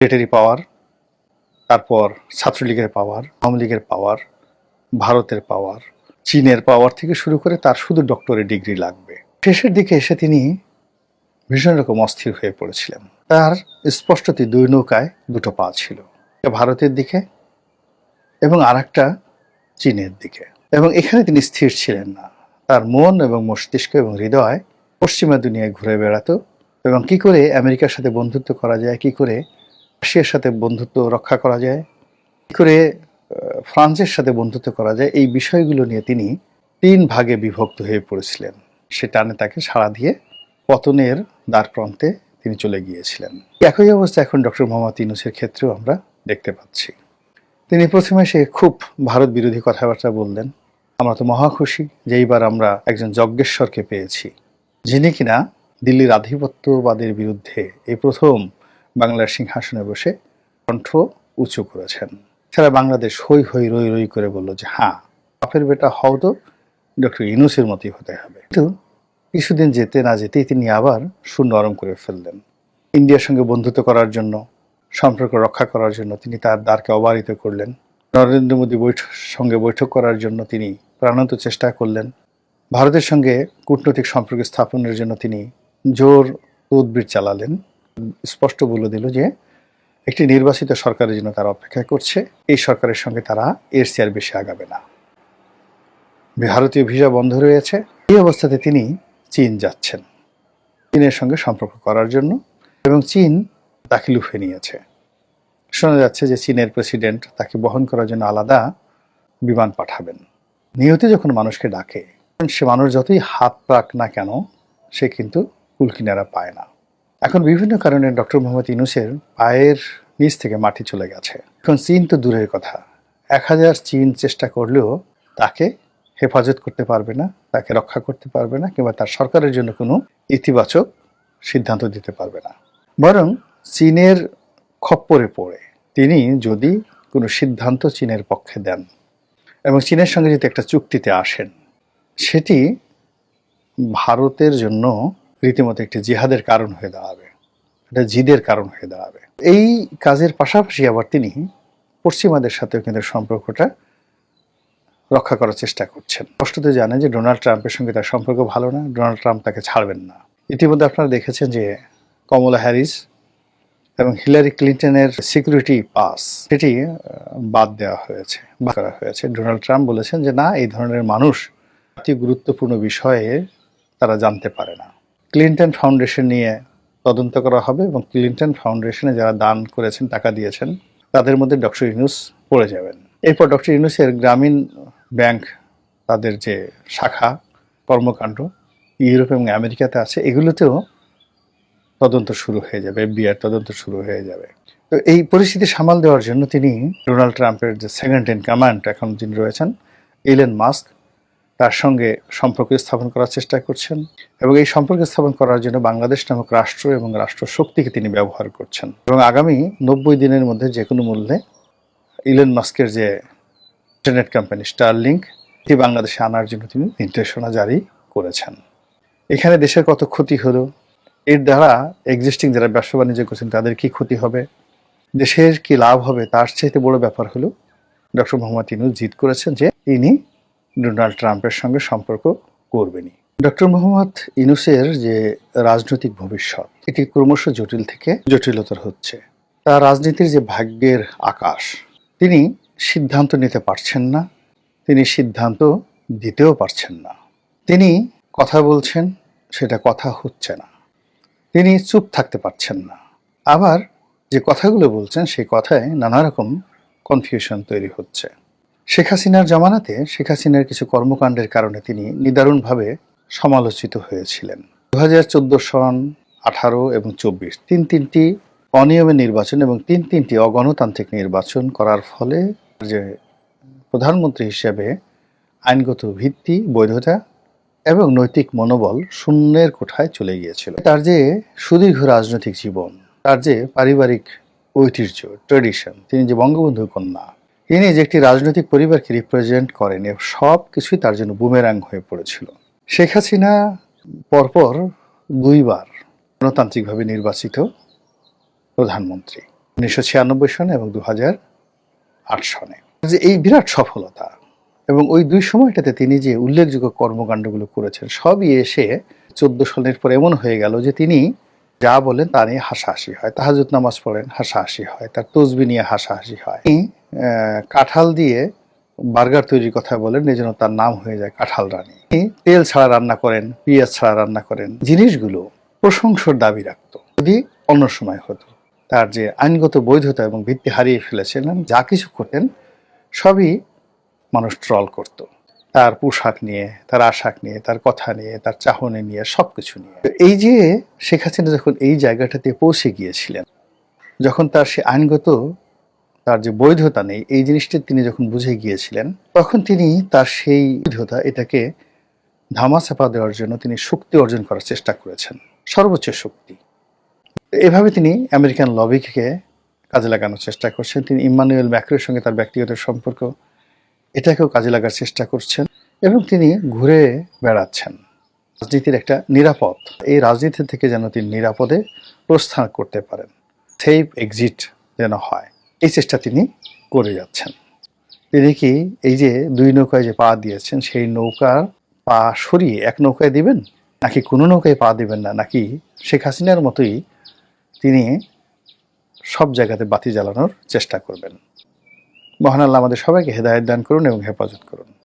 Military পাওয়ার, তারপর ছাত্রলীগের পাওয়ার, আওয়ামী লীগের পাওয়ার, ভারতের পাওয়ার, চীনের পাওয়ার থেকে শুরু করে তার শুধু ডক্টরেট ডিগ্রি লাগবে। শেষের দিকে এসে তিনি ভীষণ রকম অস্থির হয়ে পড়েছিলেন। তার স্পষ্টতই দুই নৌকায় দুটো পা ছিল, একটা ভারতের দিকে এবং আর একটা চীনের দিকে। এবং এখানে তিনি স্থির ছিলেন না। তার মন এবং মস্তিষ্ক এবং হৃদয় পশ্চিমা দুনিয়ায় ঘুরে বেড়াতো এবং কি করে আমেরিকার সাথে বন্ধুত্ব করা যায়, কি করে রাশিয়ার সাথে বন্ধুত্ব রক্ষা করা যায়, কি করে ফ্রান্সের সাথে বন্ধুত্ব করা যায়, এই বিষয়গুলো নিয়ে তিনি 3 ভাগে বিভক্ত হয়ে পড়েছিলেন। সে টানে তাকে সাড়া দিয়ে পতনের দ্বারপ্রান্তে তিনি চলে গিয়েছিলেন। একই অবস্থা এখন ডক্টর মোহাম্মদ ইউনূসের ক্ষেত্রেও আমরা দেখতে পাচ্ছি। তিনি প্রথমে সে খুব ভারত বিরোধী কথাবার্তা বললেন। আমরা তো মহা খুশি যে এইবার আমরা একজন যজ্ঞেশ্বরকে পেয়েছি, যিনি কিনা দিল্লির আধিপত্যবাদের বিরুদ্ধে এই প্রথম বাংলার সিংহাসনে বসে কণ্ঠ উঁচু করেছেন। সারা বাংলাদেশ হই হই রই রই করে বলল যে হ্যাঁ, বাপের বেটা হও তো ডক্টর ইউনূসের মতোই হতে হবে। কিন্তু কিছুদিন যেতে না যেতেই তিনি আবার সুর নরম করে ফেললেন। ইন্ডিয়ার সঙ্গে বন্ধুত্ব করার জন্য, সম্পর্ক রক্ষা করার জন্য তিনি তার দ্বারকে অবারিত করলেন। নরেন্দ্র মোদী সঙ্গে বৈঠক করার জন্য তিনি প্রাণান্ত চেষ্টা করলেন। ভারতের সঙ্গে কূটনৈতিক সম্পর্ক স্থাপনের জন্য তিনি জোর তদবির চালালেন। স্পষ্ট বলে দিল যে একটি নির্বাচিত সরকারের জন্য তারা অপেক্ষা করছে, এই সরকারের সঙ্গে তারা এর চেয়ে বেশি আগাবে না। ভারতীয় ভিসা বন্ধ রয়েছে। এই অবস্থাতে তিনি চীন যাচ্ছেন চীনের সঙ্গে সম্পর্ক করার জন্য, এবং চীন তাকে লুফে নিয়েছে। শোনা যাচ্ছে যে চীনের প্রেসিডেন্ট তাকে বহন করার জন্য আলাদা বিমান পাঠাবেন। নিয়তি যখন মানুষকে ডাকে, সে মানুষ যতই হাত রাখ না কেন, সে কিন্তু কুলকিনারা পায় না। এখন বিভিন্ন কারণে ডক্টর মোহাম্মদ ইউনূসের পায়ের নিচ থেকে মাটি চলে গেছে। এখন চীন তো দূরের কথা, 1000 চীন চেষ্টা করলেও তাকে হেফাজত করতে পারবে না, তাকে রক্ষা করতে পারবে না, কিংবা তার সরকারের জন্য কোনো ইতিবাচক সিদ্ধান্ত দিতে পারবে না। বরং চীনের খপ্পরে পড়ে তিনি যদি কোনো সিদ্ধান্ত চীনের পক্ষে দেন এবং চীনের সঙ্গে যদি একটা চুক্তিতে আসেন, সেটি ভারতের জন্য রীতিমতো একটি জিহাদের কারণ হয়ে দাঁড়াবে, এটা জিদের কারণ হয়ে দাঁড়াবে। এই কাজের পাশাপাশি আবার তিনি পশ্চিমাদের সাথেও কিন্তু সম্পর্কটা রক্ষা করার চেষ্টা করছেন। স্পষ্টত জানেন যে ডোনাল্ড ট্রাম্পের সঙ্গে তার সম্পর্ক ভালো না, ডোনাল্ড ট্রাম্প তাকে ছাড়বেন না। ইতিমধ্যে আপনারা দেখেছেন যে কমলা হ্যারিস এবং হিলারি ক্লিন্টনের সিকিউরিটি পাস সেটি বাদ দেওয়া হয়েছে, বাদ করা হয়েছে। ডোনাল্ড ট্রাম্প বলেছেন যে না, এই ধরনের মানুষ অতি গুরুত্বপূর্ণ বিষয়ে তারা জানতে পারে না। ক্লিন্টন ফাউন্ডেশন নিয়ে তদন্ত করা হবে এবং ক্লিন্টন ফাউন্ডেশনে যারা দান করেছেন, টাকা দিয়েছেন, তাদের মধ্যে ডক্টর ইউনূস পড়ে যাবেন। এরপর ডক্টর ইউনূসের গ্রামীণ ব্যাংক, তাদের যে শাখা কর্মকাণ্ড ইউরোপ এবং আমেরিকাতে আছে, এগুলোতেও তদন্ত শুরু হয়ে যাবে, এফবিআই তদন্ত শুরু হয়ে যাবে। তো এই পরিস্থিতি সামাল দেওয়ার জন্য তিনি ডোনাল্ড ট্রাম্পের যে সেকেন্ড ইন কমান্ড এখন যিনি রয়েছেন, ইলন মাস্ক, তার সঙ্গে সম্পর্ক স্থাপন করার চেষ্টা করছেন এবং এই সম্পর্ক স্থাপন করার জন্য বাংলাদেশ নামক রাষ্ট্র এবং রাষ্ট্র শক্তিকে তিনি ব্যবহার করছেন। এবং আগামী 90 দিনের মধ্যে যে কোনো মূল্যে ইলন মাস্কের যে ইন্টারনেট কোম্পানি স্টারলিংক, এটি বাংলাদেশে আনার জন্য তিনি নির্দেশনা জারি করেছেন। এখানে দেশের কত ক্ষতি হলো, এর দ্বারা এক্সিস্টিং যারা ব্যবসা বাণিজ্য করছেন তাদের কি ক্ষতি হবে, দেশের কি লাভ হবে, তার চাইতে বড় ব্যাপার হলো ডক্টর মোহাম্মদ ইউনূস জিদ করেছেন যে তিনি ডোনাল্ড ট্রাম্পের সঙ্গে সম্পর্ক করবেনই। ডক্টর মোহাম্মদ ইউনূসের যে রাজনৈতিক ভবিষ্যৎ, এটি ক্রমশ জটিল থেকে জটিলতর হচ্ছে। তার রাজনীতির যে ভাগ্যের আকাশ, তিনি সিদ্ধান্ত নিতে পারছেন না, তিনি সিদ্ধান্ত দিতেও পারছেন না। তিনি কথা বলছেন, সেটা কথা হচ্ছে না। তিনি চুপ থাকতে পারছেন না, আবার যে কথাগুলো বলছেন সেই কথায় নানা রকম কনফিউশন তৈরি হচ্ছে। শেখ হাসিনার জমানাতে শেখ হাসিনার কিছু কর্মকাণ্ডের কারণে তিনি নিদারুণভাবে সমালোচিত হয়েছিলেন। 2014 সন, 18 এবং 24 তিনটি অনিয়মের নির্বাচন এবং তিনটি অগণতান্ত্রিক নির্বাচন করার ফলে যে প্রধানমন্ত্রী হিসেবে আইনগত ভিত্তি, বৈধতা এবং নৈতিক মনোবল শূন্যের কোঠায় চলে গিয়েছিল। তার যে সুদীর্ঘ রাজনৈতিক জীবন, তার যে পারিবারিক ঐতিহ্য, ট্রেডিশন, তিনি যে বঙ্গবন্ধু কন্যা, তিনি যে একটি রাজনৈতিক পরিবারকে রিপ্রেজেন্ট করেন, সব কিছুই তার জন্য বুমেরাং হয়ে পড়েছিল। শেখ হাসিনা পরপর 2বার গণতান্ত্রিকভাবে নির্বাচিত প্রধানমন্ত্রী। 1996 সনে এবং 2008 সনে। যে এই বিরাট সফলতা এবং ওই দুই সময়টাতে তিনি যে উল্লেখযোগ্য কর্মকাণ্ডগুলো করেছেন সবই এসে 14 সনের পর এমন হয়ে গেল যে তিনি যা বলেন তা নিয়ে হাসাহাসি হয়। তাহাজ্জুদ নামাজ পড়েন, হাসাহাসি হয়। তার তসবিহ নিয়ে হাসাহাসি হয়। তিনি কাঁঠাল দিয়ে বার্গার তৈরির কথা বলেন, এজন্য তার নাম হয়ে যায় কাঁঠাল রানী। তিনি তেল ছাড়া রান্না করেন, পেঁয়াজ ছাড়া রান্না করেন। জিনিসগুলো প্রশংসার দাবি রাখত যদি অন্য সময় হতো। তার যে আইনগত বৈধতা এবং ভিত্তি হারিয়ে ফেলেছেন, যা কিছু করতেন সবই মানুষ ট্রল করত। তার পোশাক নিয়ে, তার আশাক নিয়ে, তার কথা নিয়ে, তার চাহনি নিয়ে, সবকিছু নিয়ে। এই যে শেখ হাসিনা যখন এই জায়গাটাতে পৌঁছে গিয়েছিলেন, যখন তার সে আইনগত তার যে বৈধতা নেই এই জিনিসটি তিনি যখন বুঝে গিয়েছিলেন, তখন তিনি তার সেই বৈধতা এটাকে ধামাচাপা দেওয়ার জন্য তিনি শক্তি অর্জন করার চেষ্টা করেছেন, সর্বোচ্চ শক্তি। এভাবে তিনি আমেরিকান লবিকে কাজে লাগানোর চেষ্টা করছেন। তিনি ইম্মানুয়েল ম্যাক্রোর সঙ্গে তার ব্যক্তিগত সম্পর্ক এটাকেও কাজে লাগার চেষ্টা করছেন এবং তিনি ঘুরে বেড়াচ্ছেন রাজনীতির একটা নিরাপদ, এই রাজনীতি থেকে যেন তিনি নিরাপদে প্রস্থান করতে পারেন, সেফ এক্সিট যেন হয়, এই চেষ্টা তিনি করে যাচ্ছেন। তিনি কি এই যে দুই নৌকায় যে পা দিয়েছেন সেই নৌকার পা সরিয়ে এক নৌকায় দিবেন, নাকি কোনো নৌকায় পা দিবেন না, নাকি শেখ হাসিনার মতোই তিনি সব জায়গাতে বাতি জ্বালানোর চেষ্টা করবেন? মহান আল্লাহ আমাদের সবাইকে হেদায়েত দান করুন এবং হেফাজত করুন।